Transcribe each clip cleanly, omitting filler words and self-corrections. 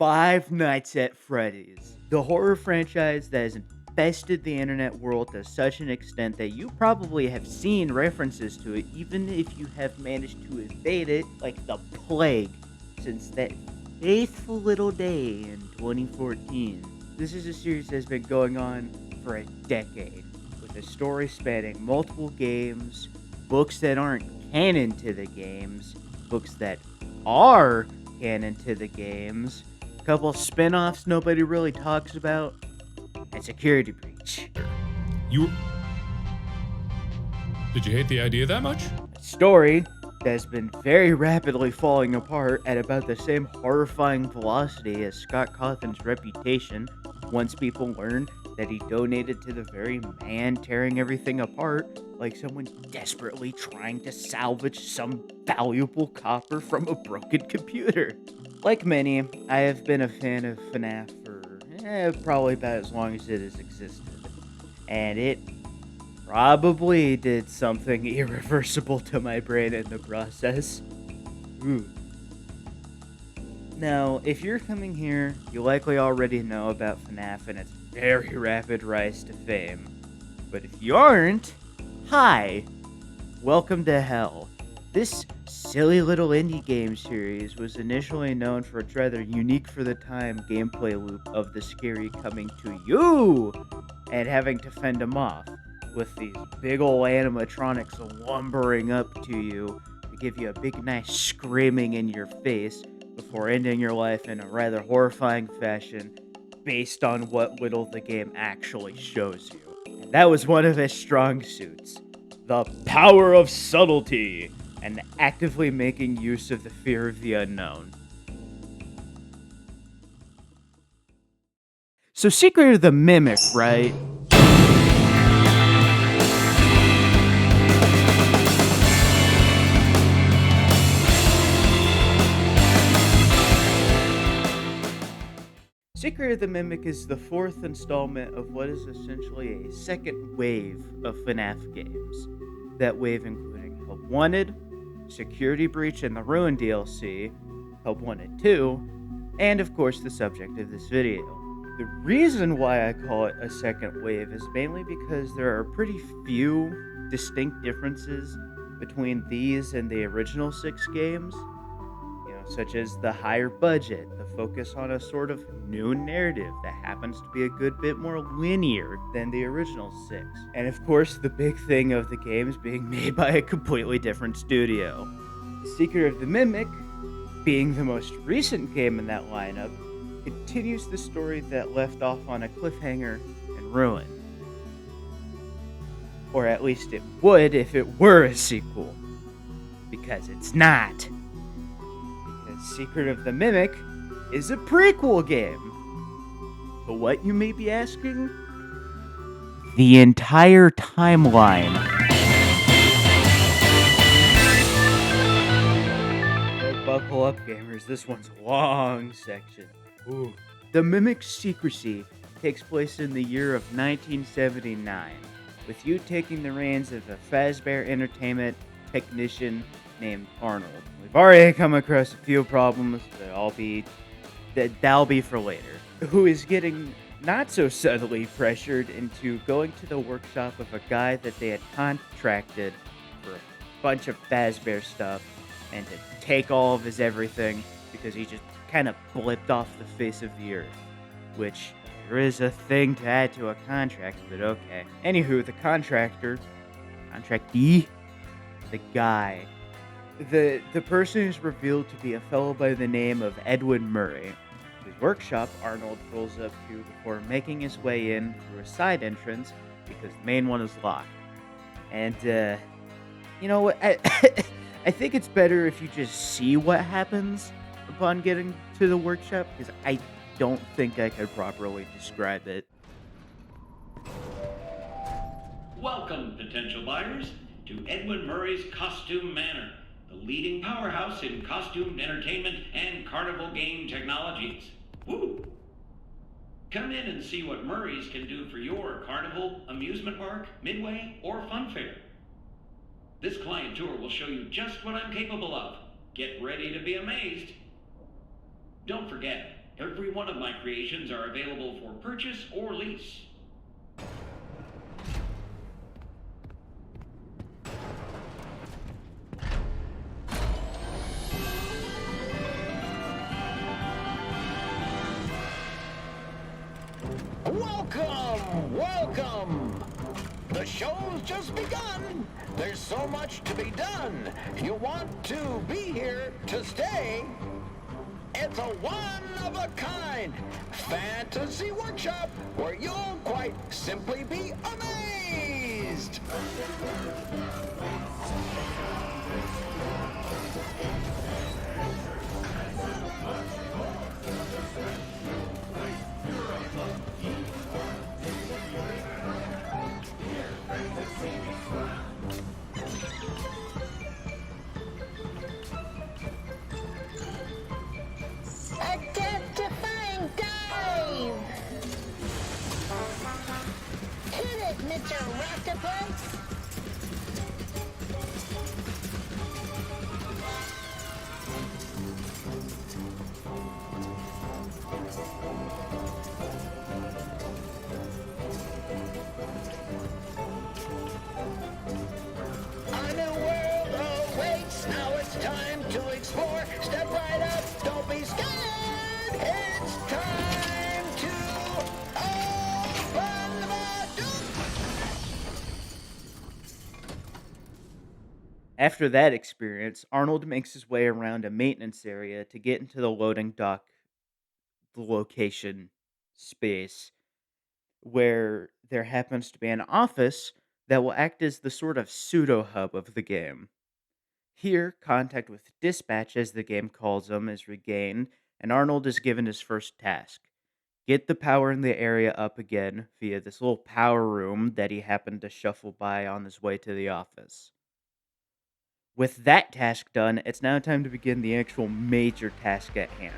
Five Nights at Freddy's, the horror franchise that has infested the internet world to such an extent that you probably have seen references to it, even if you have managed to evade it like the plague since that faithful little day in 2014. This is a series that has been going on for a decade, with a story spanning multiple games, books that aren't canon to the games, books that are canon to the games, a couple spin-offs nobody really talks about, and Security Breach. Did you hate the idea that much? A story that has been very rapidly falling apart at about the same horrifying velocity as Scott Cawthon's reputation once people learned that he donated to the very man tearing everything apart, like someone desperately trying to salvage some valuable copper from a broken computer. Like many, I have been a fan of FNAF for probably about as long as it has existed, and it probably did something irreversible to my brain in the process. Ooh. Now, if you're coming here, you likely already know about FNAF and its very rapid rise to fame. But if you aren't, hi! Welcome to hell. This silly little indie game series was initially known for its rather unique for the time gameplay loop of the scary coming to you and having to fend them off, with these big ol' animatronics lumbering up to you to give you a big nice screaming in your face before ending your life in a rather horrifying fashion based on what little the game actually shows you. And that was one of his strong suits, the power of subtlety and actively making use of the fear of the unknown. So Secret of the Mimic, right? Secret of the Mimic is the fourth installment of what is essentially a second wave of FNAF games. That wave including Help Wanted, Security Breach and the Ruin DLC, Help Wanted 2, and of course the subject of this video. The reason why I call it a second wave is mainly because there are pretty few distinct differences between these and the original 6 games. Such as the higher budget, the focus on a sort of new narrative that happens to be a good bit more linear than the original 6. And of course, the big thing of the games being made by a completely different studio. Secret of the Mimic, being the most recent game in that lineup, continues the story that left off on a cliffhanger in Ruin. Or at least it would if it were a sequel. Because it's not. Secret of the Mimic is a prequel game. But what, you may be asking? The entire timeline. Buckle up, gamers. This one's a long section. Ooh. The Mimic's secrecy takes place in the year of 1979, with you taking the reins of a Fazbear Entertainment technician named Arnold. We've already come across a few problems that'll be for later. Who is getting not so subtly pressured into going to the workshop of a guy that they had contracted for a bunch of Fazbear stuff and to take all of his everything because he just kind of blipped off the face of the earth. Which, there is a thing to add to a contract, but okay. Anywho, the contractee, the guy. The person is revealed to be a fellow by the name of Edwin Murray, whose workshop Arnold pulls up to before making his way in through a side entrance because the main one is locked. And, you know what? I think it's better if you just see what happens upon getting to the workshop, because I don't think I could properly describe it. Welcome, potential buyers, to Edwin Murray's Costume Manor, the leading powerhouse in costume entertainment and carnival game technologies. Woo! Come in and see what Murray's can do for your carnival, amusement park, midway, or fun fair. This client tour will show you just what I'm capable of. Get ready to be amazed. Don't forget, Every one of my creations are available for purchase or lease. Welcome! Welcome! The show's just begun! There's so much to be done! You want to be here to stay? It's a one-of-a-kind fantasy workshop where you'll quite simply be amazed! A death-defying dive! Hit it, Mr. Octopus! A new world awaits, now it's time to explore. Step right up, don't be scared. It's time to open the door. After that experience, Arnold makes his way around a maintenance area to get into the loading dock location space, where there happens to be an office that will act as the sort of pseudo hub of the game. Here, contact with dispatch, as the game calls them, is regained, and Arnold is given his first task: get the power in the area up again via this little power room that he happened to shuffle by on his way to the office. With that task done, it's now time to begin the actual major task at hand.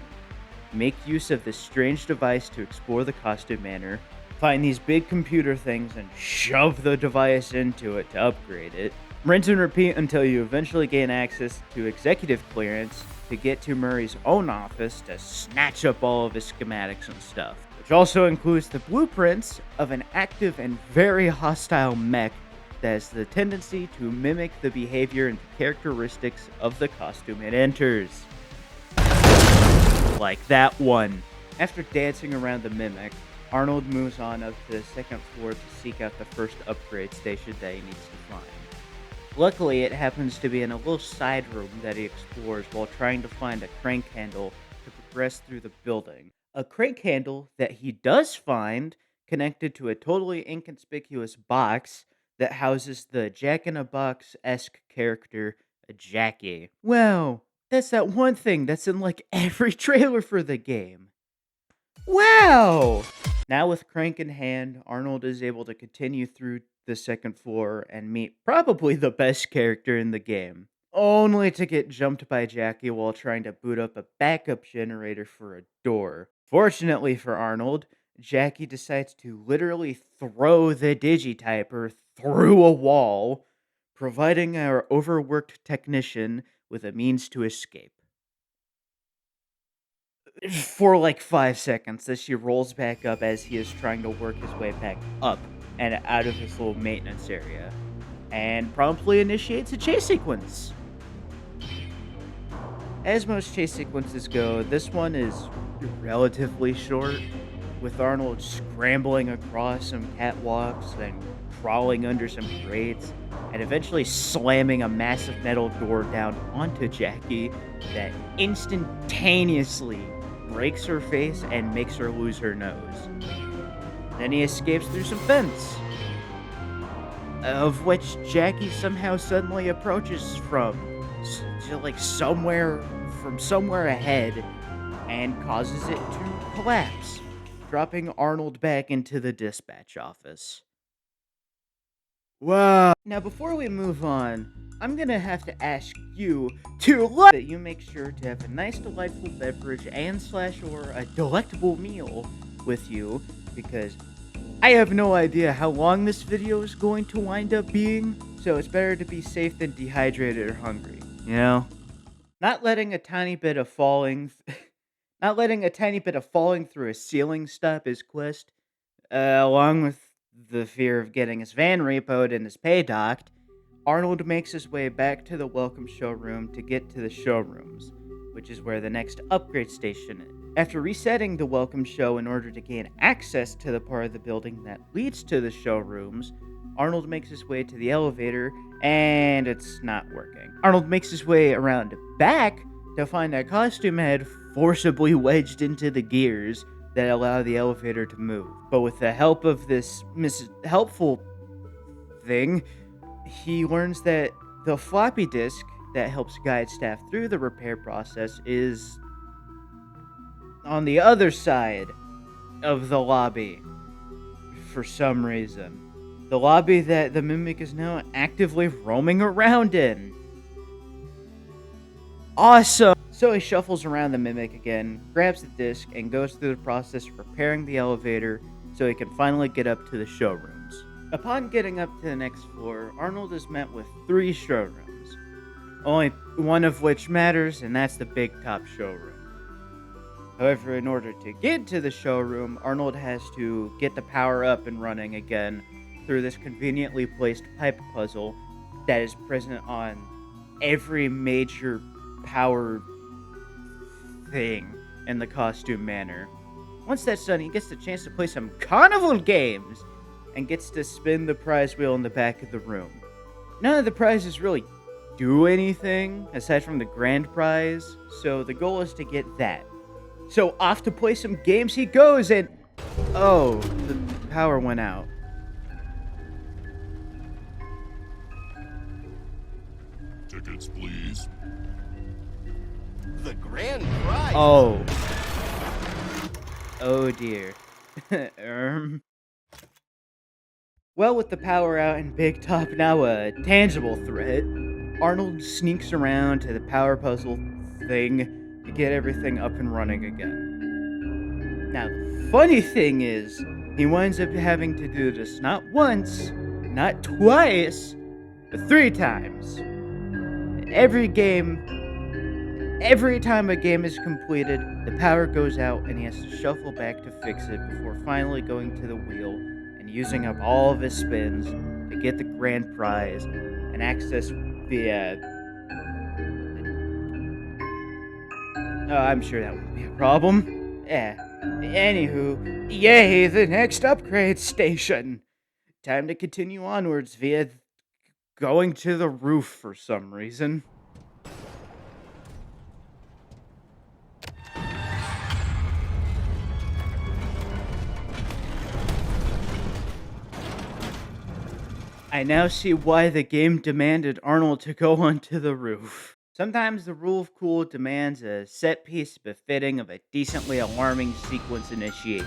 Make use of this strange device to explore the costume manor, find these big computer things and shove the device into it to upgrade it. Rinse and repeat until you eventually gain access to executive clearance to get to Murray's own office to snatch up all of his schematics and stuff, which also includes the blueprints of an active and very hostile mech that has the tendency to mimic the behavior and characteristics of the costume it enters. Like that one. After dancing around the mimic, Arnold moves on up to the second floor to seek out the first upgrade station that he needs to find. Luckily, it happens to be in a little side room that he explores while trying to find a crank handle to progress through the building. A crank handle that he does find connected to a totally inconspicuous box that houses the Jack-in-a-Box-esque character, Jackie. Wow, that's that one thing that's in like every trailer for the game. Wow! Now with crank in hand, Arnold is able to continue through the second floor and meet probably the best character in the game, only to get jumped by Jackie while trying to boot up a backup generator for a door. Fortunately for Arnold, Jackie decides to literally throw the digityper through a wall, providing our overworked technician with a means to escape. For like 5 seconds, as she rolls back up as he is trying to work his way back up and out of his little maintenance area, and promptly initiates a chase sequence. As most chase sequences go, this one is relatively short, with Arnold scrambling across some catwalks and crawling under some grates, and eventually slamming a massive metal door down onto Jackie that instantaneously breaks her face and makes her lose her nose. Then he escapes through some fence, of which Jackie somehow suddenly approaches from somewhere ahead and causes it to collapse, dropping Arnold back into the dispatch office. Wow. Now, before we move on, I'm gonna have to ask you to look that you make sure to have a nice, delightful beverage or a delectable meal with you, because I have no idea how long this video is going to wind up being, so it's better to be safe than dehydrated or hungry, you know? Not letting a tiny bit of falling not letting a tiny bit of falling through a ceiling stop his quest, along with the fear of getting his van repoed and his pay docked. Arnold makes his way back to the welcome showroom to get to the showrooms, which is where the next upgrade station is. After resetting the welcome show in order to gain access to the part of the building that leads to the showrooms, Arnold makes his way to the elevator, and it's not working. Arnold makes his way around back to find a costume head forcibly wedged into the gears that allow the elevator to move. But with the help of this helpful thing, he learns that the floppy disk that helps guide staff through the repair process is on the other side of the lobby for some reason. The lobby that the Mimic is now actively roaming around in. Awesome! So he shuffles around the Mimic again, grabs the disc, and goes through the process of repairing the elevator so he can finally get up to the showrooms. Upon getting up to the next floor, Arnold is met with 3 showrooms, only one of which matters, and that's the big top showroom. However, in order to get to the showroom, Arnold has to get the power up and running again through this conveniently placed pipe puzzle that is present on every major power thing in the costume manor. Once that's done, he gets the chance to play some carnival games and gets to spin the prize wheel in the back of the room. None of the prizes really do anything aside from the grand prize, so the goal is to get that. So off to play some games he goes, and oh, the power went out. Tickets, please. The grand prize. Oh dear. Well, with the power out and Big Top now a tangible threat, Arnold sneaks around to the power puzzle thing to get everything up and running again. Now, the funny thing is, he winds up having to do this not once, not twice, but 3 times. Every time a game is completed, the power goes out and he has to shuffle back to fix it before finally going to the wheel and using up all of his spins to get the grand prize and access the, oh, I'm sure that won't be a problem. Anywho, yay, the next upgrade station. Time to continue onwards via going to the roof for some reason. I now see why the game demanded Arnold to go onto the roof. Sometimes the rule of cool demands a set piece befitting of a decently alarming sequence initiation.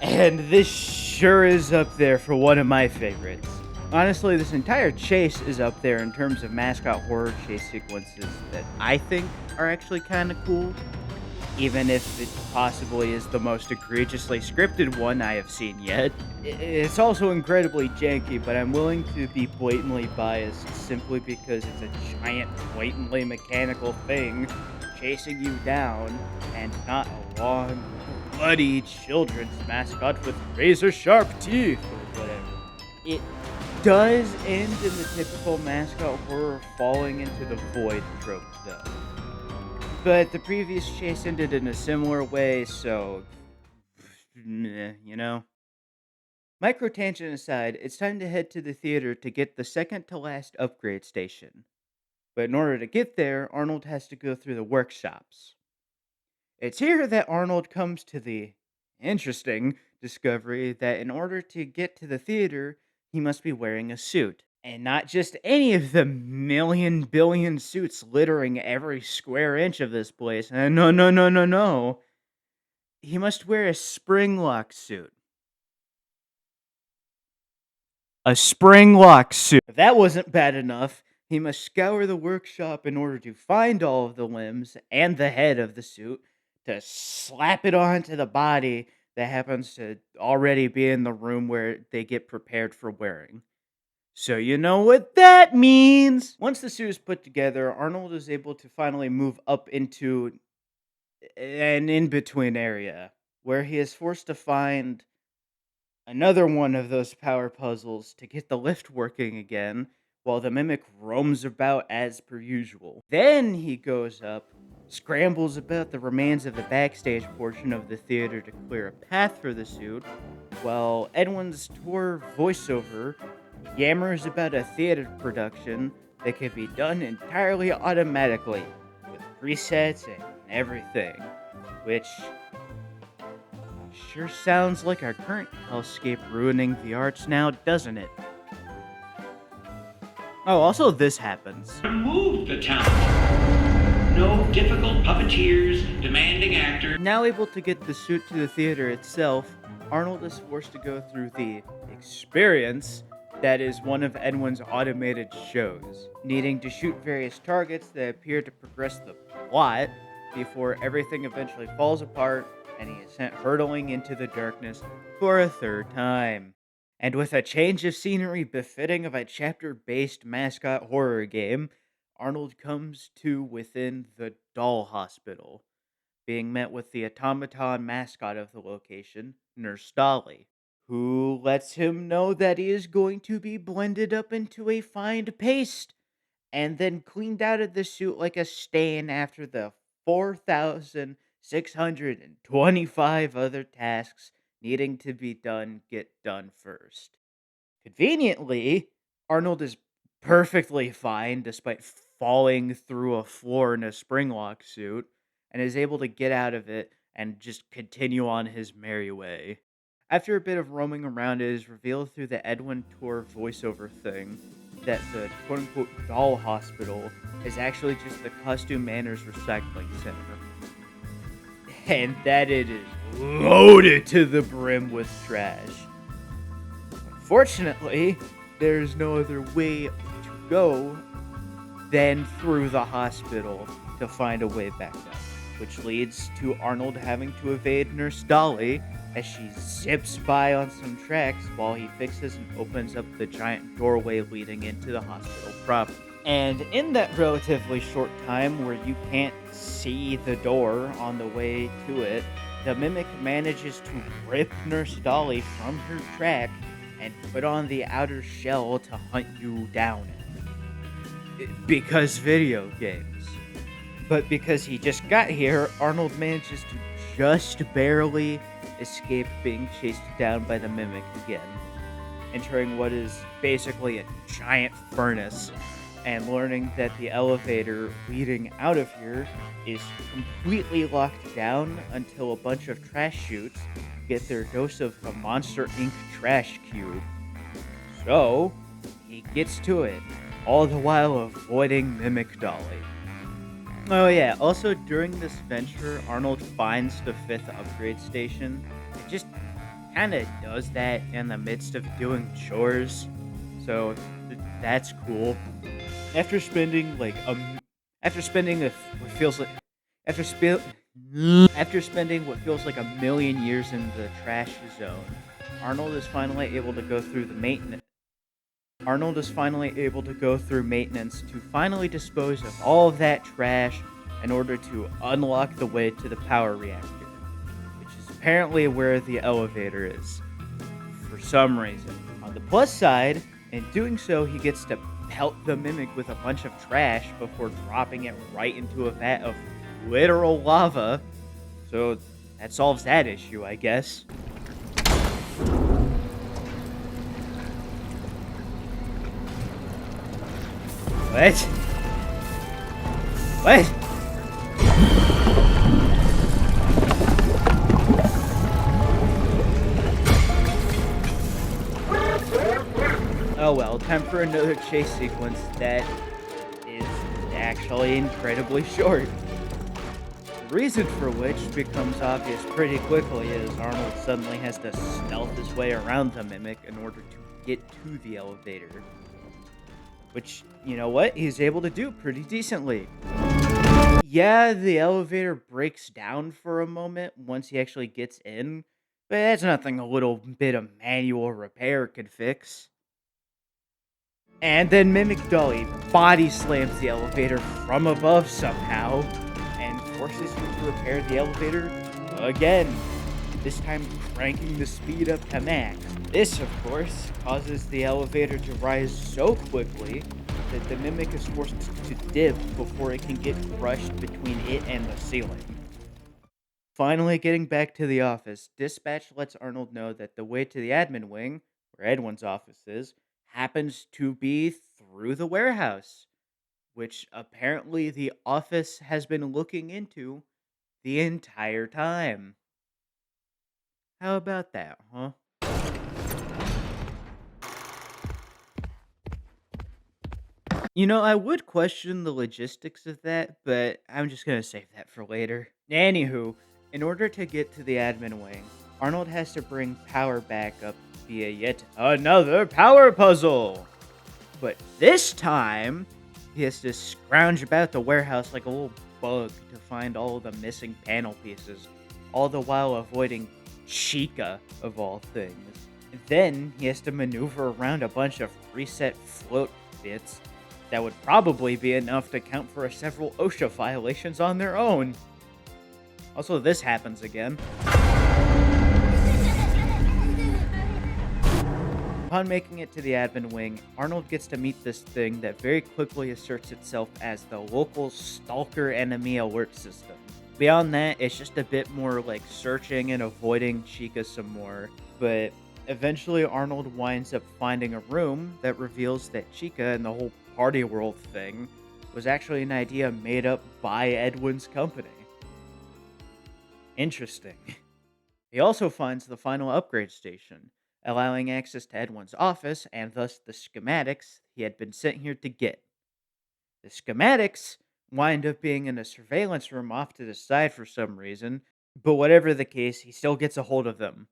And this sure is up there for one of my favorites. Honestly, this entire chase is up there in terms of mascot horror chase sequences that I think are actually kind of cool, even if it possibly is the most egregiously scripted one I have seen yet. It's also incredibly janky, but I'm willing to be blatantly biased simply because it's a giant, blatantly mechanical thing chasing you down, and not a long, bloody children's mascot with razor-sharp teeth or whatever. It does end in the typical mascot horror falling into the void trope, though. But the previous chase ended in a similar way, so, you know. Micro-tangent aside, it's time to head to the theater to get the second-to-last upgrade station. But in order to get there, Arnold has to go through the workshops. It's here that Arnold comes to the interesting discovery that in order to get to the theater, he must be wearing a suit. And not just any of the million billion suits littering every square inch of this place. No. He must wear a spring lock suit. A spring lock suit. If that wasn't bad enough, he must scour the workshop in order to find all of the limbs and the head of the suit to slap it onto the body that happens to already be in the room where they get prepared for wearing. So you know what that means! Once the suit is put together, Arnold is able to finally move up into an in-between area where he is forced to find another one of those power puzzles to get the lift working again while the mimic roams about as per usual. Then he goes up, scrambles about the remains of the backstage portion of the theater to clear a path for the suit, while Edwin's tour voiceover yammers about a theater production that can be done entirely automatically with presets and everything, which sure sounds like our current hellscape ruining the arts now, doesn't it? Oh, also this happens. Remove the talent. No difficult puppeteers, demanding actors. Now able to get the suit to the theater itself, Arnold is forced to go through the experience that is one of Edwin's automated shows, needing to shoot various targets that appear to progress the plot before everything eventually falls apart and he is sent hurtling into the darkness for a third time. And with a change of scenery befitting of a chapter-based mascot horror game, Arnold comes to within the doll hospital, being met with the automaton mascot of the location, Nurse Dolly, who lets him know that he is going to be blended up into a fine paste and then cleaned out of the suit like a stain after the 4,625 other tasks needing to be done get done first. Conveniently, Arnold is perfectly fine despite falling through a floor in a springlock suit and is able to get out of it and just continue on his merry way. After a bit of roaming around, it is revealed through the Edwin Tour voiceover thing that the quote-unquote doll hospital is actually just the Costume Manners Recycling Center. And that it is loaded to the brim with trash. Unfortunately, there's no other way to go than through the hospital to find a way back up, which leads to Arnold having to evade Nurse Dolly as she zips by on some tracks while he fixes and opens up the giant doorway leading into the hospital proper. And in that relatively short time where you can't see the door on the way to it, the mimic manages to rip Nurse Dolly from her track and put on the outer shell to hunt you down. Because video games. But because he just got here, Arnold manages to just barely escape being chased down by the mimic again, entering what is basically a giant furnace, and learning that the elevator leading out of here is completely locked down until a bunch of trash chutes get their dose of the Monster Inc. trash cube. So, he gets to it, all the while avoiding Mimic Dolly. Oh yeah, also during this venture, Arnold finds the 5th upgrade station. It just kind of does that in the midst of doing chores, so that's cool. After spending what feels like a million years in the trash zone, Arnold is finally able to go through maintenance to finally dispose of all of that trash in order to unlock the way to the power reactor, which is apparently where the elevator is, for some reason. On the plus side, in doing so, he gets to pelt the mimic with a bunch of trash before dropping it right into a vat of literal lava, so that solves that issue, I guess. What? What? Oh well, time for another chase sequence that is actually incredibly short. The reason for which becomes obvious pretty quickly as Arnold suddenly has to stealth his way around the mimic in order to get to the elevator. Which, you know what, he's able to do pretty decently. Yeah, the elevator breaks down for a moment once he actually gets in, but that's nothing a little bit of manual repair could fix. And then Mimic Dolly body slams the elevator from above somehow and forces him to repair the elevator again, this time cranking the speed up to max. This, of course, causes the elevator to rise so quickly that the Mimic is forced to dip before it can get crushed between it and the ceiling. Finally getting back to the office, Dispatch lets Arnold know that the way to the admin wing, where Edwin's office is, happens to be through the warehouse, which apparently the office has been looking into the entire time. How about that, huh? You know, I would question the logistics of that, but I'm just gonna save that for later. Anywho, in order to get to the admin wing, Arnold has to bring power back up via yet another power puzzle. But this time, he has to scrounge about the warehouse like a little bug to find all of the missing panel pieces, all the while avoiding Chica, of all things. Then he has to maneuver around a bunch of reset float bits that would probably be enough to count for several OSHA violations on their own. Also, this happens again. Upon making it to the admin wing, Arnold gets to meet this thing that very quickly asserts itself as the local stalker enemy alert system. Beyond that, it's just a bit more like searching and avoiding Chica some more, but eventually Arnold winds up finding a room that reveals that Chica and the whole party world thing was actually an idea made up by Edwin's company. Interesting. He also finds the final upgrade station, allowing access to Edwin's office and thus the schematics he had been sent here to get. The schematics wind up being in a surveillance room off to the side for some reason, but whatever the case, he still gets a hold of them,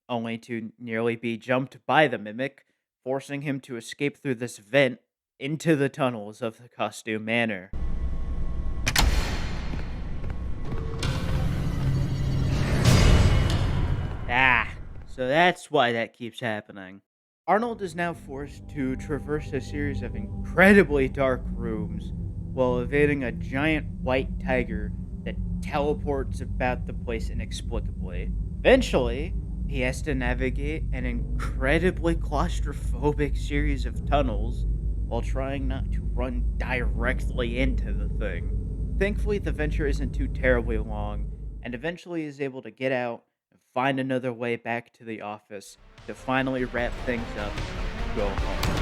only to nearly be jumped by the Mimic, forcing him to escape through this vent into the tunnels of the Costume Manor. So that's why that keeps happening. Arnold is now forced to traverse a series of incredibly dark rooms while evading a giant white tiger that teleports about the place inexplicably. Eventually, he has to navigate an incredibly claustrophobic series of tunnels while trying not to run directly into the thing. Thankfully, the venture isn't too terribly long, and eventually is able to get out and find another way back to the office to finally wrap things up and go home.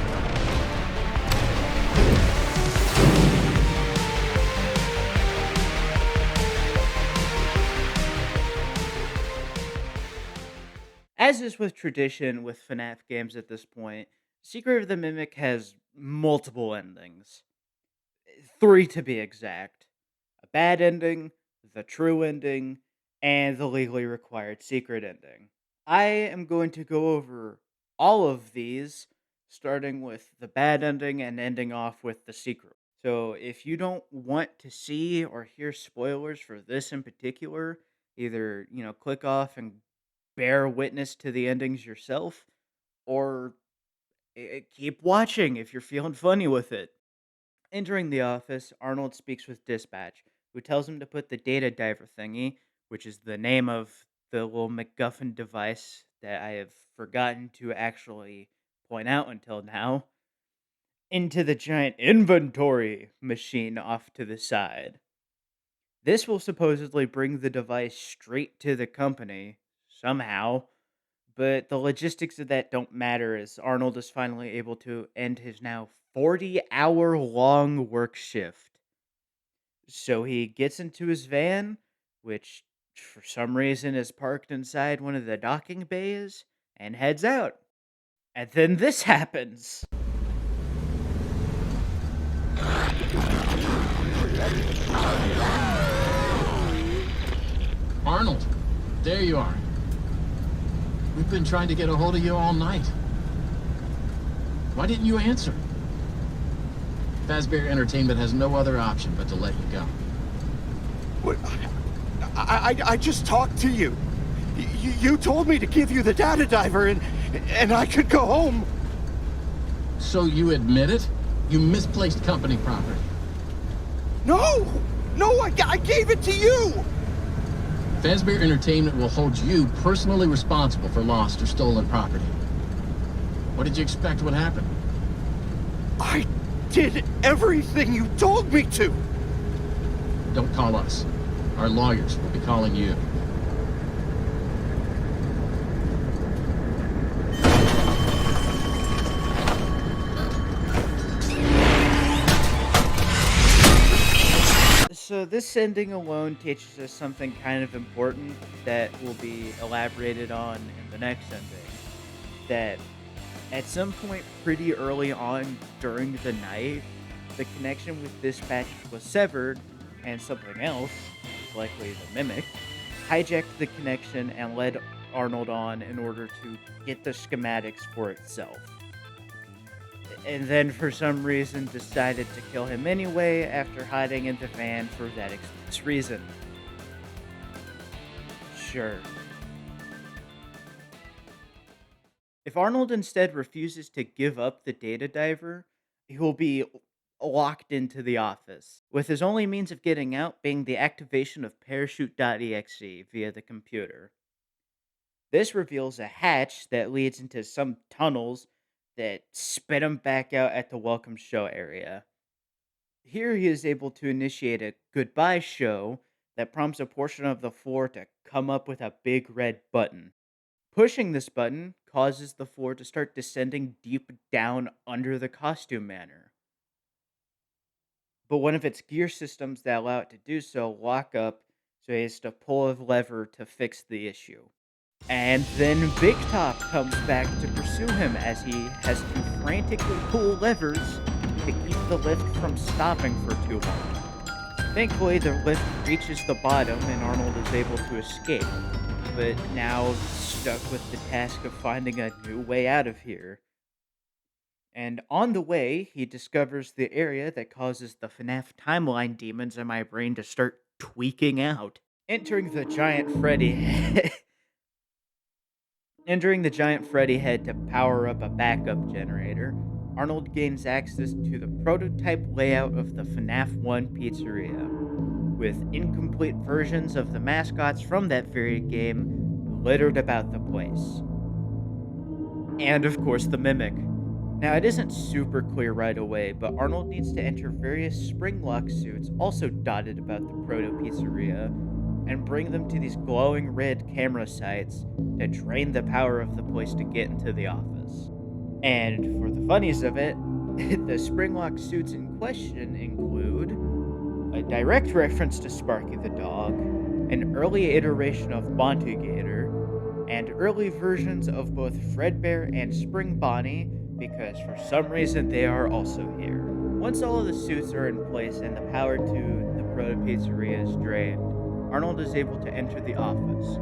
As is with tradition with FNAF games at this point, Secret of the Mimic has multiple endings. 3 to be exact. A bad ending, the true ending, and the legally required secret ending. I am going to go over all of these, starting with the bad ending and ending off with the secret. So if you don't want to see or hear spoilers for this in particular, either, click off and bear witness to the endings yourself, or keep watching if you're feeling funny with it. Entering the office, Arnold speaks with Dispatch, who tells him to put the data diver thingy, which is the name of the little MacGuffin device that I have forgotten to actually point out until now, into the giant inventory machine off to the side. This will supposedly bring the device straight to the company, somehow, but the logistics of that don't matter as Arnold is finally able to end his now 40-hour-long work shift. So he gets into his van, which for some reason is parked inside one of the docking bays, and heads out. And then this happens. Arnold, there you are. We've been trying to get a hold of you all night. Why didn't you answer? Fazbear Entertainment has no other option but to let you go. What? I just talked to you. You told me to give you the data diver and I could go home. So you admit it? You misplaced company property. No! No, I gave it to you! Fazbear Entertainment will hold you personally responsible for lost or stolen property. What did you expect would happen? I did everything you told me to! Don't call us. Our lawyers will be calling you. So this ending alone teaches us something kind of important that will be elaborated on in the next ending. That at some point pretty early on during the night, the connection with dispatch was severed, and something else, likely the Mimic, hijacked the connection and led Arnold on in order to get the schematics for itself. And then for some reason decided to kill him anyway after hiding in the van for that express reason. Sure. If Arnold instead refuses to give up the data diver, he will be locked into the office, with his only means of getting out being the activation of parachute.exe via the computer. This reveals a hatch that leads into some tunnels that spit him back out at the welcome show area. Here he is able to initiate a goodbye show that prompts a portion of the floor to come up with a big red button. Pushing this button causes the floor to start descending deep down under the costume manor. But one of its gear systems that allow it to do so lock up, so he has to pull a lever to fix the issue. And then Big Top comes back to pursue him as he has to frantically pull levers to keep the lift from stopping for too long. Thankfully, the lift reaches the bottom and Arnold is able to escape, but now stuck with the task of finding a new way out of here. And on the way, he discovers the area that causes the FNAF timeline demons in my brain to start tweaking out. Entering the giant Freddy head to power up a backup generator, Arnold gains access to the prototype layout of the FNAF 1 pizzeria, with incomplete versions of the mascots from that very game littered about the place. And of course, the Mimic. Now, it isn't super clear right away, but Arnold needs to enter various spring-lock suits also dotted about the proto-pizzeria and bring them to these glowing red camera sites to drain the power of the place to get into the office. And for the funnies of it, the spring-lock suits in question include a direct reference to Sparky the dog, an early iteration of Bontu Gator, and early versions of both Fredbear and Spring Bonnie, because for some reason they are also here. Once all of the suits are in place and the power to the proto-pizzeria is drained, Arnold is able to enter the office.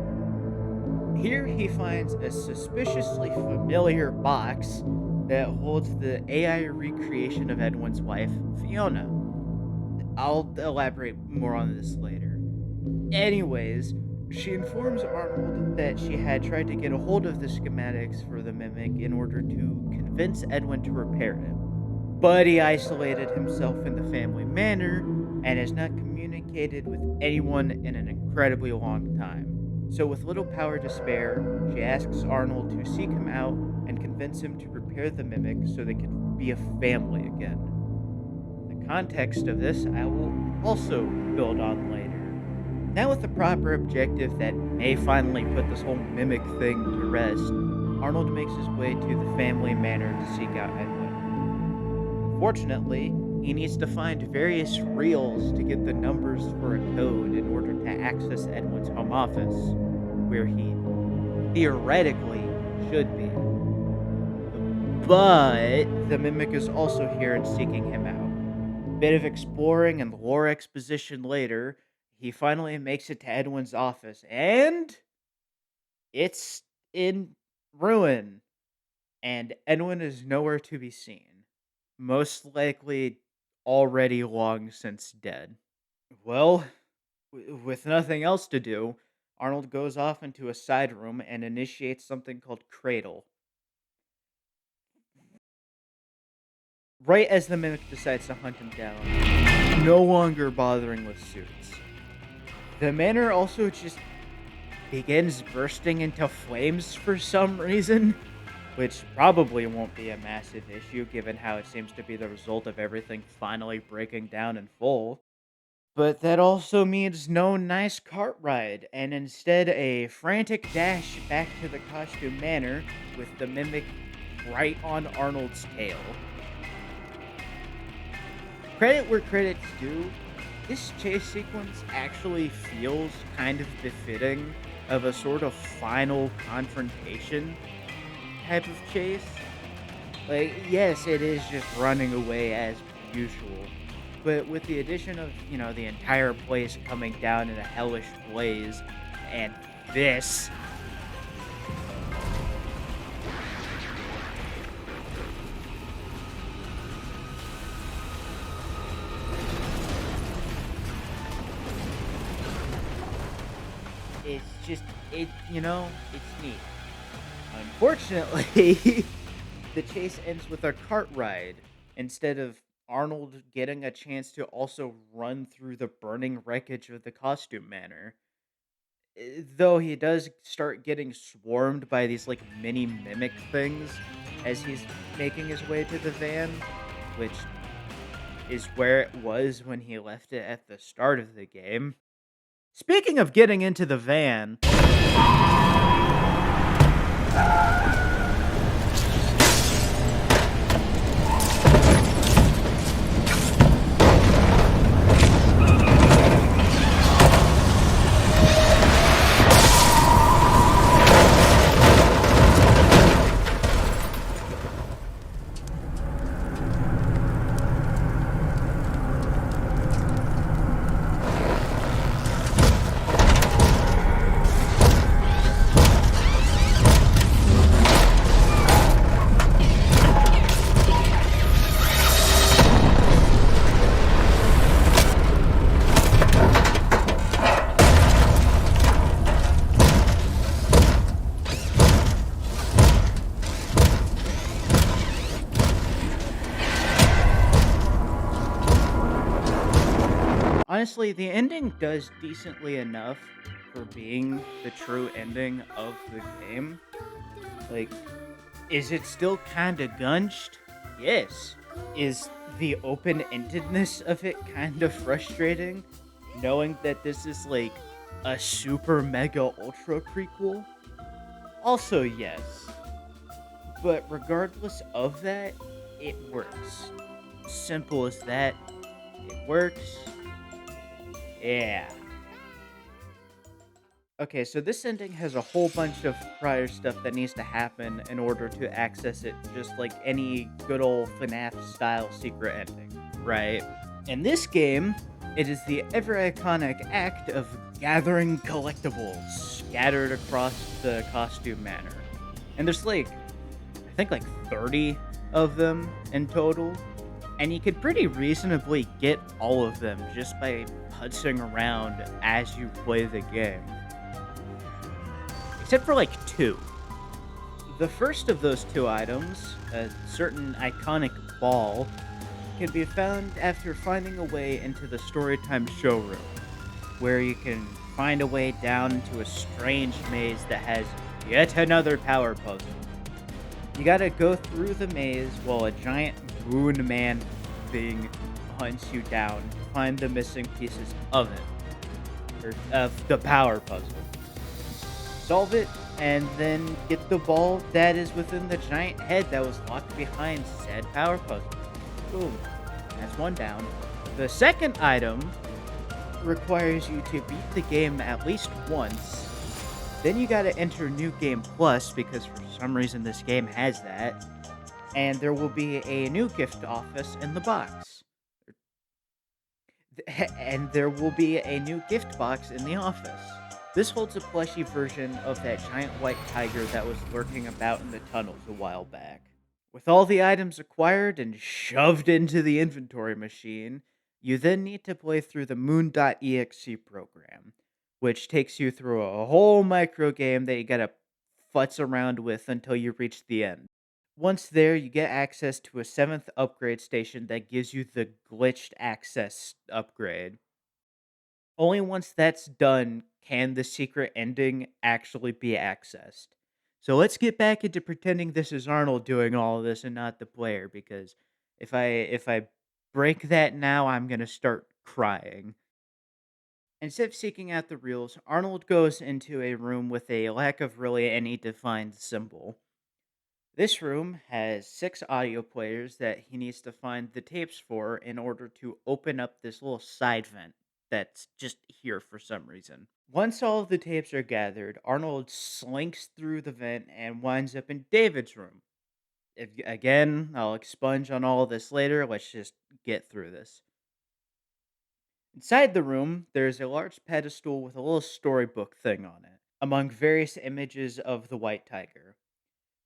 Here he finds a suspiciously familiar box that holds the AI recreation of Edwin's wife, Fiona. I'll elaborate more on this later. Anyways, she informs Arnold that she had tried to get a hold of the schematics for the Mimic in order to convince Edwin to repair it. But he isolated himself in the family manor and has not communicated with anyone in an incredibly long time. So with little power to spare, she asks Arnold to seek him out and convince him to repair the Mimic so they can be a family again. The context of this I will also build on later. Now with the proper objective that may finally put this whole Mimic thing to rest, Arnold makes his way to the family manor to seek out Edwin. Unfortunately, he needs to find various reels to get the numbers for a code in order to access Edwin's home office, where he theoretically should be. But the Mimic is also here and seeking him out. Bit of exploring and lore exposition later, he finally makes it to Edwin's office, and it's in ruin, and Edwin is nowhere to be seen. Most likely already long since dead. Well, with nothing else to do, Arnold goes off into a side room and initiates something called Cradle. right as the Mimic decides to hunt him down, no longer bothering with suits. The manor also just begins bursting into flames for some reason, which probably won't be a massive issue given how it seems to be the result of everything finally breaking down in full. But that also means no nice cart ride, and instead a frantic dash back to the costume manor with the Mimic right on Arnold's tail. Credit where credit's due, this chase sequence actually feels kind of befitting of a sort of final confrontation type of chase. Like, yes, it is just running away as usual, but with the addition of, the entire place coming down in a hellish blaze, and this. It's just, it's neat. Unfortunately, the chase ends with a cart ride instead of Arnold getting a chance to also run through the burning wreckage of the costume manor. Though he does start getting swarmed by these like mini mimic things as he's making his way to the van, which is where it was when he left it at the start of the game. Speaking of getting into the van, honestly, the ending does decently enough for being the true ending of the game. Like, is it still kinda gunched? Yes. Is the open-endedness of it kind of frustrating? Knowing that this is like a super mega ultra prequel? Also, yes. But regardless of that, it works. Simple as that. It works. Yeah. Okay, so this ending has a whole bunch of prior stuff that needs to happen in order to access it, just like any good old FNAF style secret ending, right? In this game, it is the ever iconic act of gathering collectibles scattered across the costume manor. And there's I think 30 of them in total. And you could pretty reasonably get all of them just by putzing around as you play the game. Except for 2. The first of those 2 items, a certain iconic ball, can be found after finding a way into the Storytime showroom, where you can find a way down into a strange maze that has yet another power puzzle. You gotta go through the maze while a giant moon man thing hunts you down to find the missing pieces of it, or of the power puzzle. Solve it, and then get the ball that is within the giant head that was locked behind said power puzzle. Boom. That's one down. The second item requires you to beat the game at least once. Then you gotta enter New Game Plus, because for some reason this game has that. And there will be a new gift office in the box. And there will be a new gift box in the office. This holds a plushie version of that giant white tiger that was lurking about in the tunnels a while back. With all the items acquired and shoved into the inventory machine, you then need to play through the Moon.exe program, which takes you through a whole micro game that you gotta futz around with until you reach the end. Once there, you get access to a 7th upgrade station that gives you the glitched access upgrade. Only once that's done can the secret ending actually be accessed. So let's get back into pretending this is Arnold doing all of this and not the player, because if I break that now, I'm gonna start crying. Instead of seeking out the reels, Arnold goes into a room with a lack of really any defined symbol. This room has 6 audio players that he needs to find the tapes for in order to open up this little side vent that's just here for some reason. Once all of the tapes are gathered, Arnold slinks through the vent and winds up in David's room. Again, I'll expunge on all of this later. Let's just get through this. Inside the room, there's a large pedestal with a little storybook thing on it, among various images of the white tiger.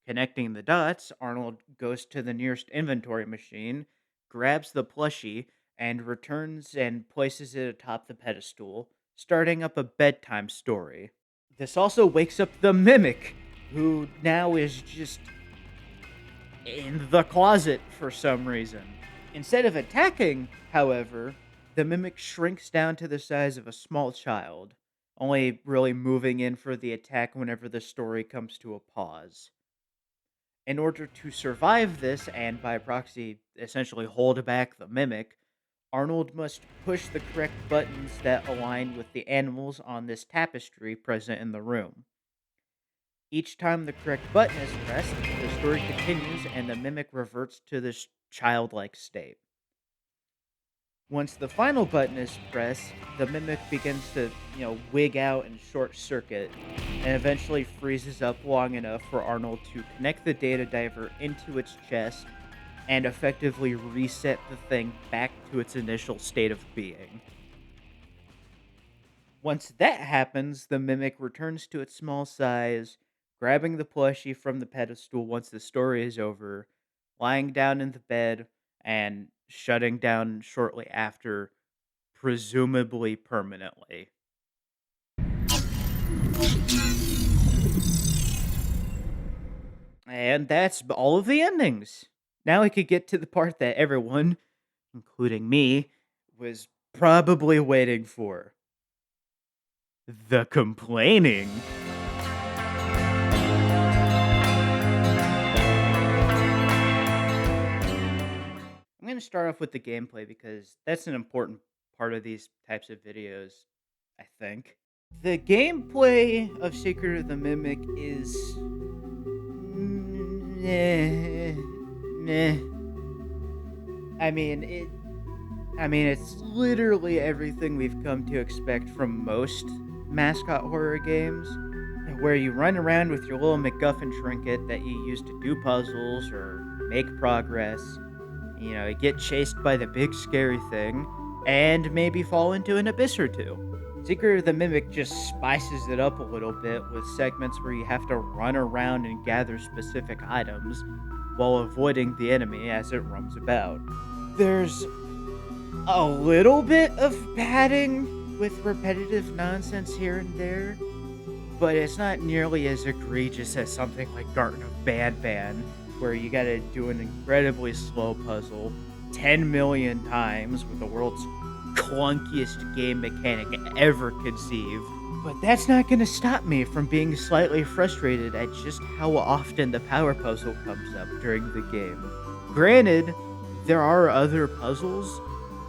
Connecting the dots, Arnold goes to the nearest inventory machine, grabs the plushie, and returns and places it atop the pedestal, starting up a bedtime story. This also wakes up the mimic, who now is just in the closet for some reason. Instead of attacking, however, the mimic shrinks down to the size of a small child, only really moving in for the attack whenever the story comes to a pause. In order to survive this, and by proxy essentially hold back the mimic, Arnold must push the correct buttons that align with the animals on this tapestry present in the room. Each time the correct button is pressed, the story continues and the mimic reverts to this childlike state. Once the final button is pressed, the mimic begins to, wig out and short circuit, and eventually freezes up long enough for Arnold to connect the data diver into its chest and effectively reset the thing back to its initial state of being. Once that happens, the mimic returns to its small size, grabbing the plushie from the pedestal once the story is over, lying down in the bed, and shutting down shortly after, presumably permanently. And that's all of the endings. Now we could get to the part that everyone, including me, was probably waiting for. The complaining. I'm going to start off with the gameplay because that's an important part of these types of videos, I think. The gameplay of Secret of the Mimic is meh. I mean, it's literally everything we've come to expect from most mascot horror games, where you run around with your little MacGuffin trinket that you use to do puzzles or make progress. You get chased by the big scary thing, and maybe fall into an abyss or two. Secret of the Mimic just spices it up a little bit with segments where you have to run around and gather specific items while avoiding the enemy as it roams about. There's a little bit of padding with repetitive nonsense here and there, but it's not nearly as egregious as something like Garten of Banban, where you gotta do an incredibly slow puzzle 10 million times with the world's clunkiest game mechanic ever conceived. But that's not gonna stop me from being slightly frustrated at just how often the power puzzle comes up during the game. Granted, there are other puzzles,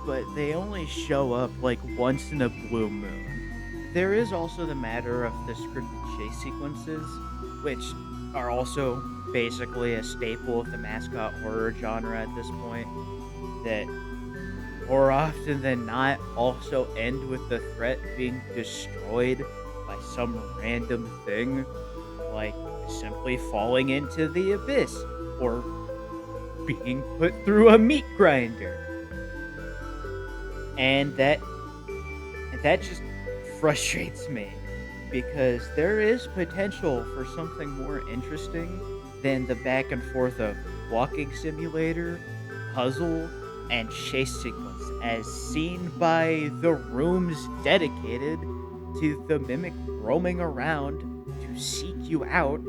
but they only show up like once in a blue moon. There is also the matter of the scripted chase sequences, which are also basically a staple of the mascot horror genre at this point, that more often than not also end with the threat being destroyed by some random thing, like simply falling into the abyss or being put through a meat grinder. And that just frustrates me, because there is potential for something more interesting than the back and forth of walking simulator, puzzle, and chase sequence as seen by the rooms dedicated to the mimic roaming around to seek you out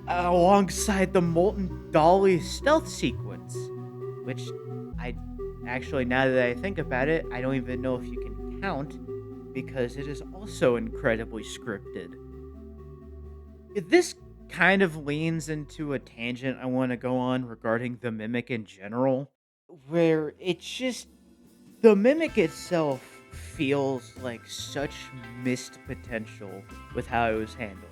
alongside the Molten Dolly stealth sequence, which I actually, now that I think about it, I don't even know if you can count because it is also incredibly scripted. This kind of leans into a tangent I want to go on regarding the Mimic in general, where the Mimic itself feels like such missed potential with how it was handled.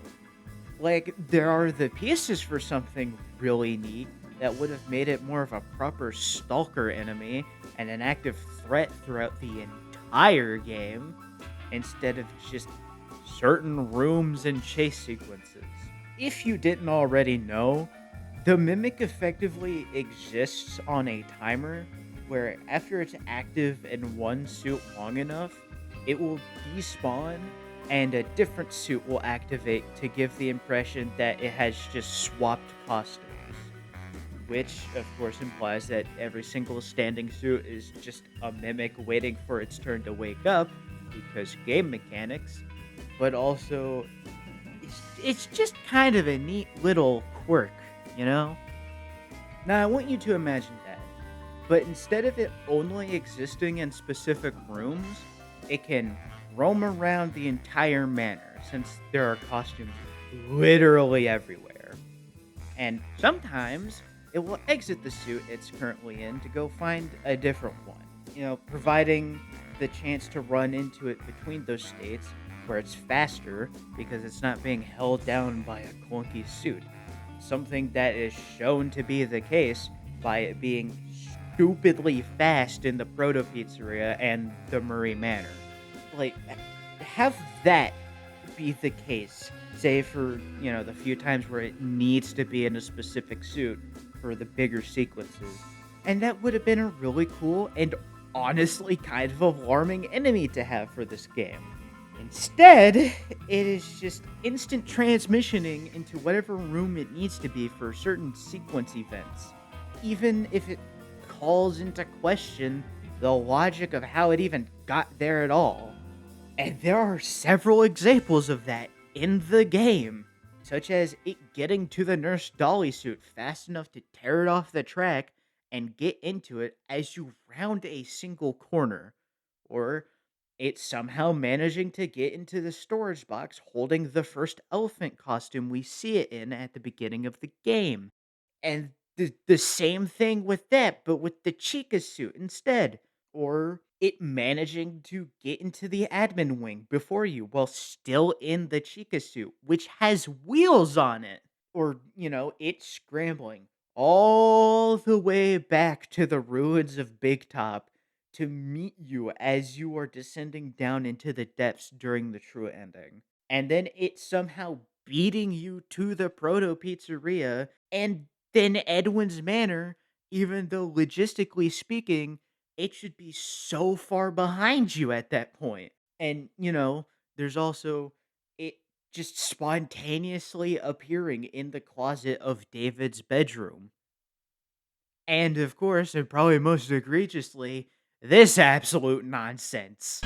Like, there are the pieces for something really neat that would have made it more of a proper stalker enemy and an active threat throughout the entire game, instead of just certain rooms and chase sequences. If you didn't already know, the Mimic effectively exists on a timer where after it's active in one suit long enough, it will despawn and a different suit will activate to give the impression that it has just swapped costumes. Which, of course, implies that every single standing suit is just a Mimic waiting for its turn to wake up, because game mechanics, but also, it's just kind of a neat little quirk, you know? Now, I want you to imagine that, but instead of it only existing in specific rooms, it can roam around the entire manor, since there are costumes literally everywhere. And sometimes it will exit the suit it's currently in to go find a different one, providing the chance to run into it between those states where it's faster because it's not being held down by a clunky suit. Something that is shown to be the case by it being stupidly fast in the Proto Pizzeria and the Murray Manor. Like, have that be the case, say for, the few times where it needs to be in a specific suit for the bigger sequences. And that would have been a really cool and honestly kind of alarming enemy to have for this game. Instead, it is just instant transmissioning into whatever room it needs to be for certain sequence events, even if it calls into question the logic of how it even got there at all. And there are several examples of that in the game, such as it getting to the Nurse Dolly suit fast enough to tear it off the track and get into it as you round a single corner, or it somehow managing to get into the storage box holding the first elephant costume we see it in at the beginning of the game. And the same thing with that, but with the Chica suit instead. Or it managing to get into the admin wing before you while still in the Chica suit, which has wheels on it. Or, it scrambling all the way back to the ruins of Big Top to meet you as you are descending down into the depths during the true ending. And then it somehow beating you to the Proto Pizzeria and then Edwin's Manor, even though logistically speaking, it should be so far behind you at that point. And, there's also it just spontaneously appearing in the closet of David's bedroom. And, of course, and probably most egregiously, this absolute nonsense.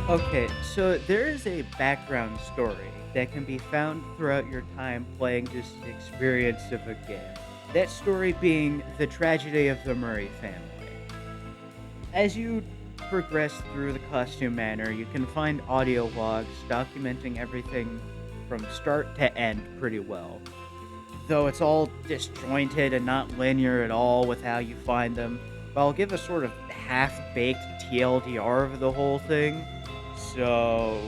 Okay, so there is a background story that can be found throughout your time playing this experience of a game. That story being the tragedy of the Murray family. As you progress through the costume manor, you can find audio logs documenting everything from start to end pretty well. Though it's all disjointed and not linear at all with how you find them, but I'll give a sort of half-baked TLDR of the whole thing. So,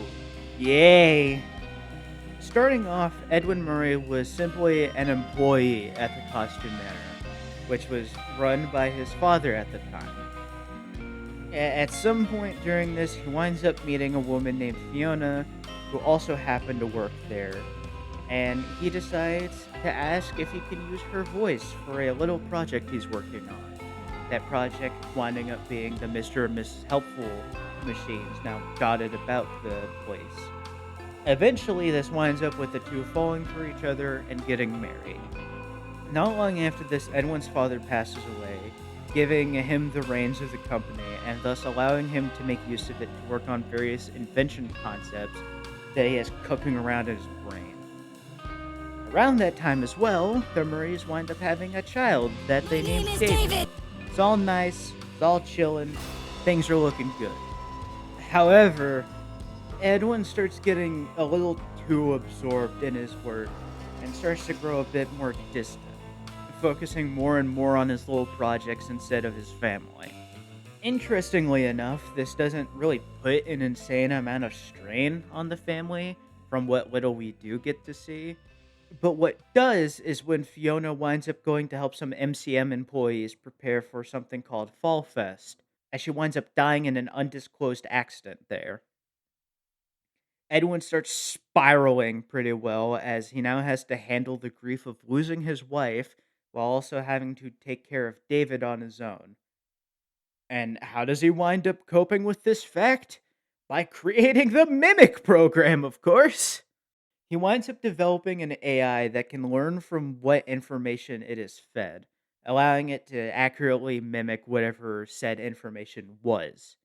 yay! Starting off, Edwin Murray was simply an employee at the costume manor, which was run by his father at the time. At some point during this, he winds up meeting a woman named Fiona, who also happened to work there, and he decides to ask if he can use her voice for a little project he's working on. That project winding up being the Mr. and Mrs. Helpful machines now dotted about the place. Eventually, this winds up with the two falling for each other and getting married. Not long after this, Edwin's father passes away, giving him the reins of the company and thus allowing him to make use of it to work on various invention concepts that he has cooking around in his brain. Around that time as well, the Murrays wind up having a child that they named David. It's all nice, it's all chillin', things are looking good. However, Edwin starts getting a little too absorbed in his work and starts to grow a bit more distant, focusing more and more on his little projects instead of his family. Interestingly enough, this doesn't really put an insane amount of strain on the family from what little we do get to see. But what does is when Fiona winds up going to help some MCM employees prepare for something called Fall Fest, as she winds up dying in an undisclosed accident there. Edwin starts spiraling pretty well as he now has to handle the grief of losing his wife while also having to take care of David on his own. And how does he wind up coping with this fact? By creating the Mimic program, of course! He winds up developing an AI that can learn from what information it is fed, allowing it to accurately mimic whatever said information was.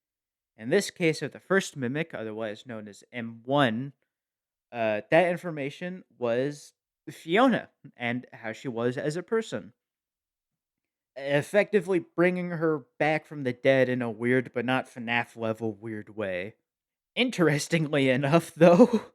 In this case of the first Mimic, otherwise known as M1, that information was Fiona and how she was as a person, effectively bringing her back from the dead in a weird but not FNAF level weird way. Interestingly enough, though,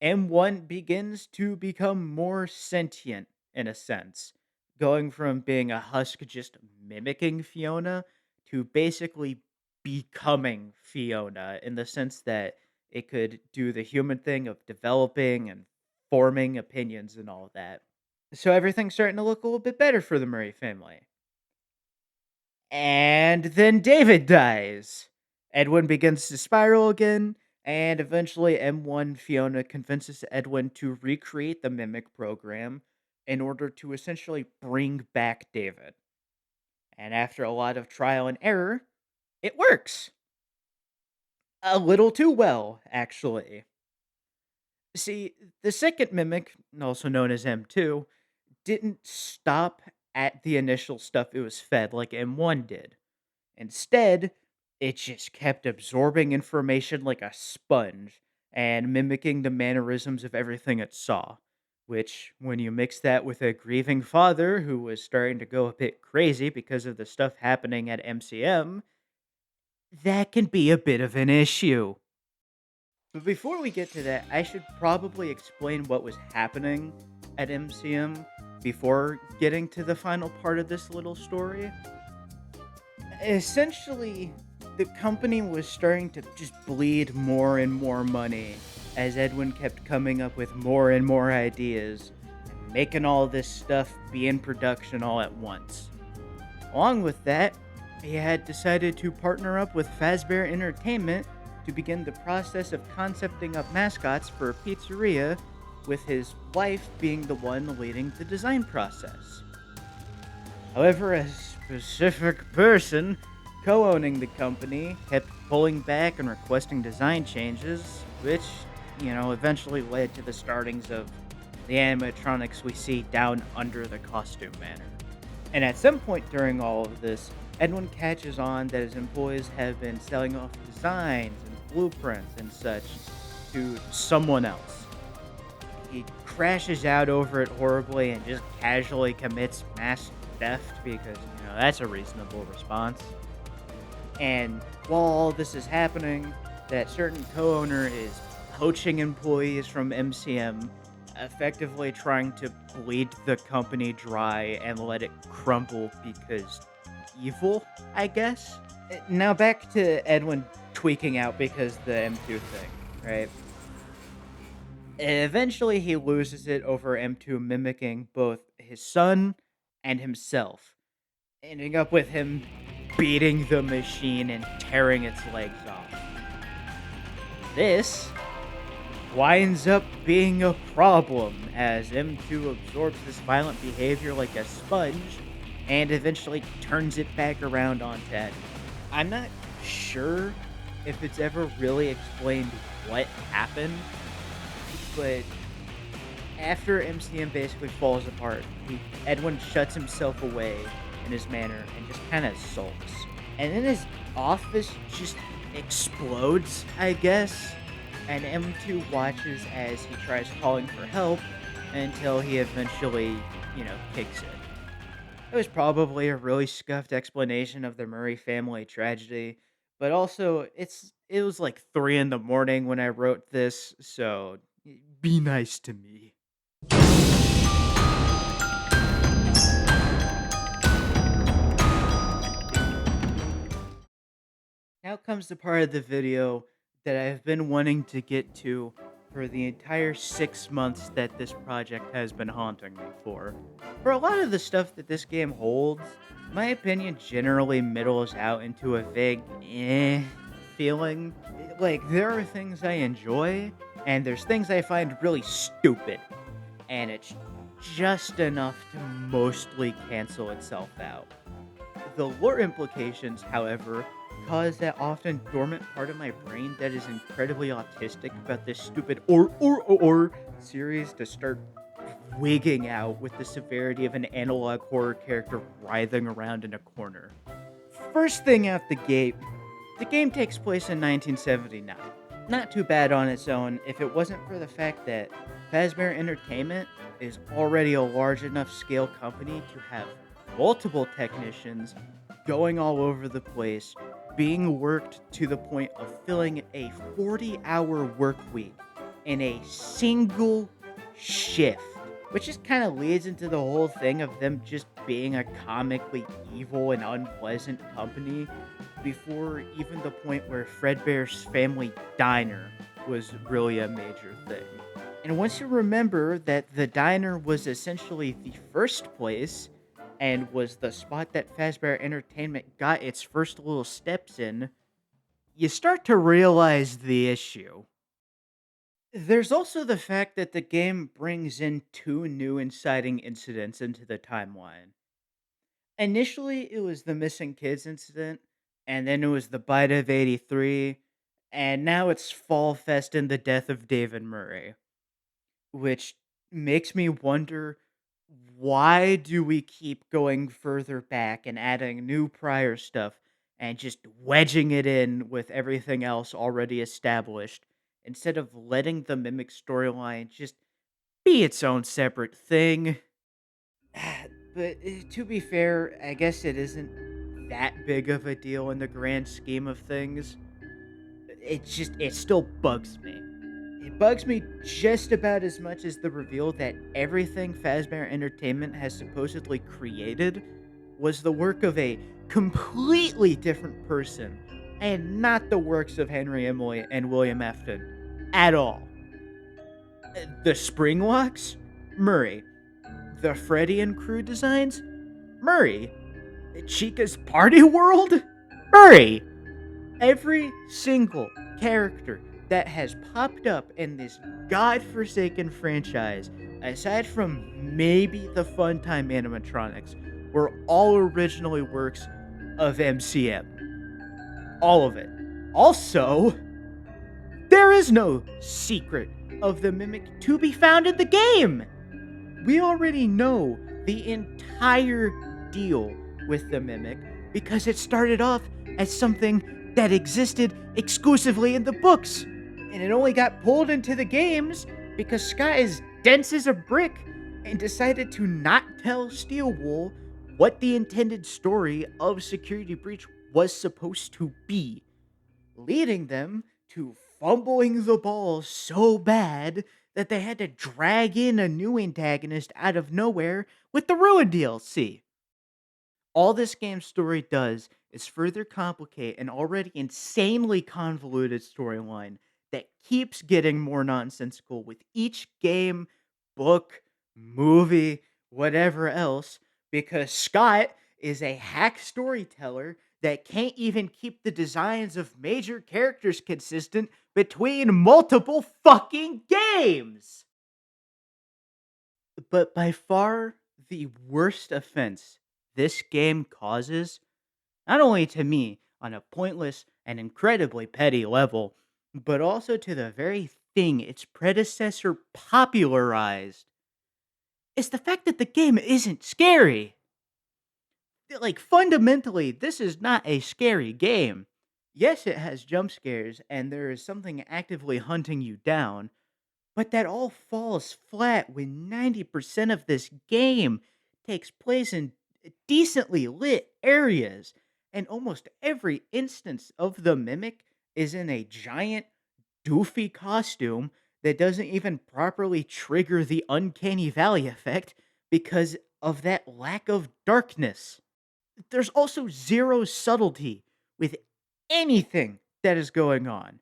M1 begins to become more sentient in a sense, going from being a husk just mimicking Fiona to basically becoming Fiona in the sense that it could do the human thing of developing and forming opinions and all that. So everything's starting to look a little bit better for the Murray family. And then David dies. Edwin begins to spiral again, and eventually M1 Fiona convinces Edwin to recreate the Mimic program in order to essentially bring back David. And after a lot of trial and error, it works. A little too well, actually. See, the second Mimic, also known as M2, didn't stop at the initial stuff it was fed like M1 did. Instead, it just kept absorbing information like a sponge and mimicking the mannerisms of everything it saw. Which, when you mix that with a grieving father who was starting to go a bit crazy because of the stuff happening at MCM, that can be a bit of an issue. But before we get to that, I should probably explain what was happening at MCM before getting to the final part of this little story. Essentially, the company was starting to just bleed more and more money as Edwin kept coming up with more and more ideas and making all this stuff be in production all at once. Along with that, he had decided to partner up with Fazbear Entertainment to begin the process of concepting up mascots for a pizzeria, with his wife being the one leading the design process. However, a specific person co-owning the company kept pulling back and requesting design changes, which, eventually led to the startings of the animatronics we see down under the costume manor. And at some point during all of this, Edwin catches on that his employees have been selling off designs and blueprints and such to someone else. He crashes out over it horribly and just casually commits mass theft because, that's a reasonable response. And while all this is happening, that certain co-owner is poaching employees from MCM, effectively trying to bleed the company dry and let it crumble because evil, I guess? Now back to Edwin tweaking out because the M2 thing, right? Eventually he loses it over M2 mimicking both his son and himself, ending up with him beating the machine and tearing its legs off. This winds up being a problem as M2 absorbs this violent behavior like a sponge and eventually turns it back around on Ted. I'm not sure if it's ever really explained what happened, but after MCM basically falls apart, Edwin shuts himself away in his manner and just kind of sulks. And then his office just explodes, I guess. And M2 watches as he tries calling for help until he eventually, kicks it. It was probably a really scuffed explanation of the Murray family tragedy, but also it was like 3 in the morning when I wrote this, so be nice to me. Now comes the part of the video that I've been wanting to get to for the entire 6 months that this project has been haunting me for. For a lot of the stuff that this game holds, my opinion generally middles out into a vague feeling. Like, there are things I enjoy, and there's things I find really stupid. And it's just enough to mostly cancel itself out. The lore implications, however, cause that often dormant part of my brain that is incredibly autistic about this stupid or series to start wigging out with the severity of an analog horror character writhing around in a corner. First thing out the gate, the game takes place in 1979. Not too bad on its own if it wasn't for the fact that Fazbear Entertainment is already a large enough scale company to have multiple technicians going all over the place, being worked to the point of filling a 40-hour work week in a single shift, which just kind of leads into the whole thing of them just being a comically evil and unpleasant company before even the point where Fredbear's Family Diner was really a major thing. And once you remember that the diner was essentially the first place and was the spot that Fazbear Entertainment got its first little steps in, you start to realize the issue. There's also the fact that the game brings in 2 new inciting incidents into the timeline. Initially, it was the missing kids incident, and then it was the bite of 83, and now it's Fall Fest and the death of David Murray. Which makes me wonder, why do we keep going further back and adding new prior stuff and just wedging it in with everything else already established instead of letting the Mimic storyline just be its own separate thing? But to be fair, I guess it isn't that big of a deal in the grand scheme of things. It still bugs me. It bugs me just about as much as the reveal that everything Fazbear Entertainment has supposedly created was the work of a completely different person, and not the works of Henry Emily and William Afton at all. The Springwalks? Murray. The Freddy and crew designs? Murray. Chica's Party World? Murray. Every single character that has popped up in this godforsaken franchise, aside from maybe the Funtime animatronics, were all originally works of MCM. All of it. Also, there is no secret of the Mimic to be found in the game! We already know the entire deal with the Mimic because it started off as something that existed exclusively in the books. And it only got pulled into the games because Scott is dense as a brick and decided to not tell Steelwool what the intended story of Security Breach was supposed to be, leading them to fumbling the ball so bad that they had to drag in a new antagonist out of nowhere with the Ruin DLC. All this game's story does is further complicate an already insanely convoluted storyline that keeps getting more nonsensical with each game, book, movie, whatever else, because Scott is a hack storyteller that can't even keep the designs of major characters consistent between multiple fucking games. But by far the worst offense this game causes, not only to me on a pointless and incredibly petty level, but also to the very thing its predecessor popularized, is the fact that the game isn't scary. Like, fundamentally, this is not a scary game. Yes, it has jump scares, and there is something actively hunting you down, but that all falls flat when 90% of this game takes place in decently lit areas, and almost every instance of the mimic is in a giant, doofy costume that doesn't even properly trigger the uncanny valley effect because of that lack of darkness. There's also zero subtlety with anything that is going on.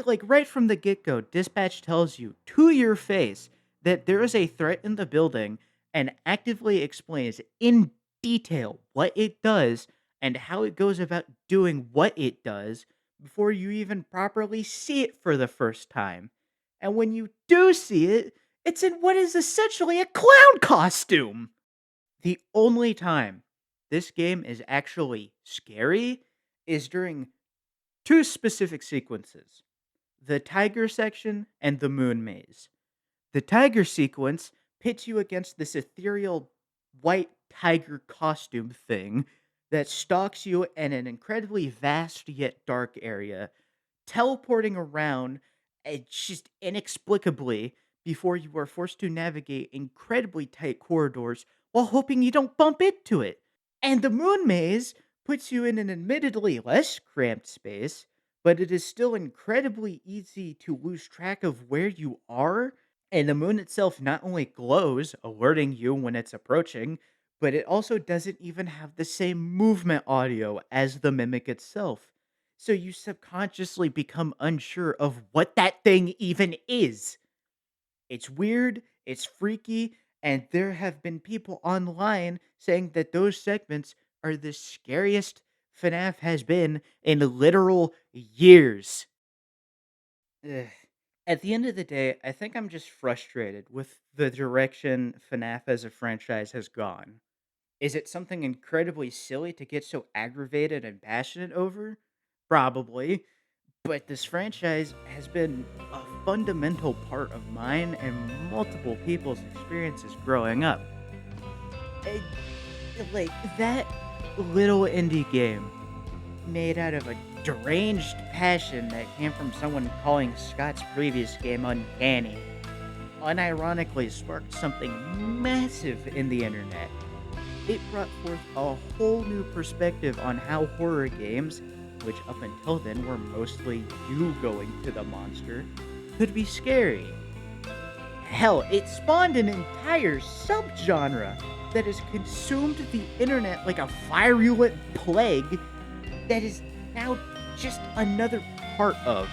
Like right from the get go, dispatch tells you to your face that there is a threat in the building and actively explains in detail what it does and how it goes about doing what it does before you even properly see it for the first time. And when you do see it, it's in what is essentially a clown costume. The only time this game is actually scary is during two specific sequences: the tiger section and the moon maze. The tiger sequence pits you against this ethereal white tiger costume thing that stalks you in an incredibly vast yet dark area, teleporting around just inexplicably before you are forced to navigate incredibly tight corridors while hoping you don't bump into it. And the moon maze puts you in an admittedly less cramped space, but it is still incredibly easy to lose track of where you are. And the moon itself not only glows, alerting you when it's approaching, but it also doesn't even have the same movement audio as the mimic itself. So you subconsciously become unsure of what that thing even is. It's weird, it's freaky, and there have been people online saying that those segments are the scariest FNAF has been in literal years. Ugh. At the end of the day, I think I'm just frustrated with the direction FNAF as a franchise has gone. Is it something incredibly silly to get so aggravated and passionate over? Probably. But this franchise has been a fundamental part of mine and multiple people's experiences growing up. Eh, like, that little indie game made out of a deranged passion that came from someone calling Scott's previous game uncanny unironically sparked something massive in the internet. It brought forth a whole new perspective on how horror games, which up until then were mostly you going to the monster, could be scary. Hell, it spawned an entire subgenre that has consumed the internet like a virulent plague that is now just another part of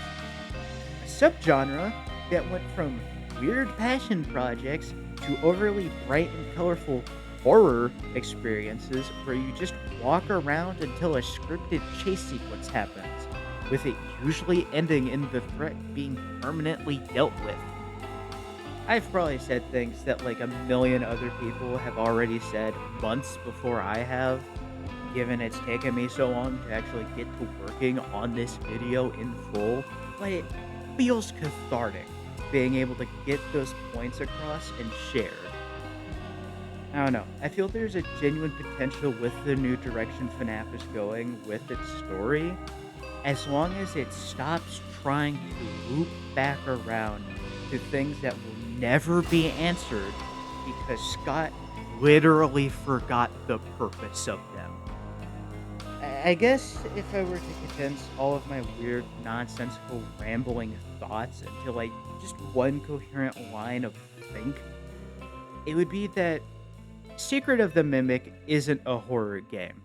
a subgenre that went from weird passion projects to overly bright and colorful horror experiences where you just walk around until a scripted chase sequence happens, with it usually ending in the threat being permanently dealt with. I've probably said things that like a million other people have already said months before I have, given it's taken me so long to actually get to working on this video in full, but it feels cathartic being able to get those points across and shared. I don't know. I feel there's a genuine potential with the new direction FNAF is going with its story, as long as it stops trying to loop back around to things that will never be answered because Scott literally forgot the purpose of them. I guess if I were to condense all of my weird, nonsensical, rambling thoughts into like just one coherent line of think, it would be that Secret of the Mimic isn't a horror game.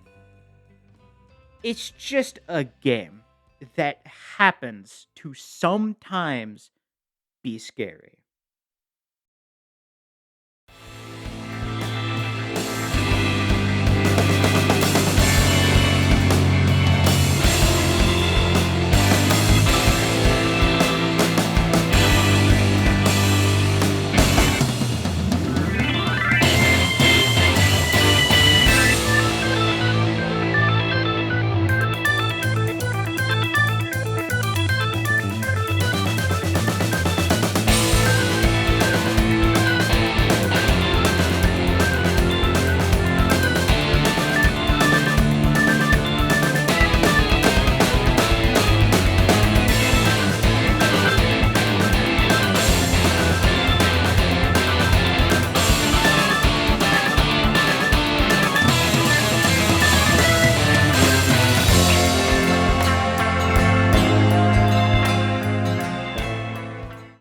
It's just a game that happens to sometimes be scary.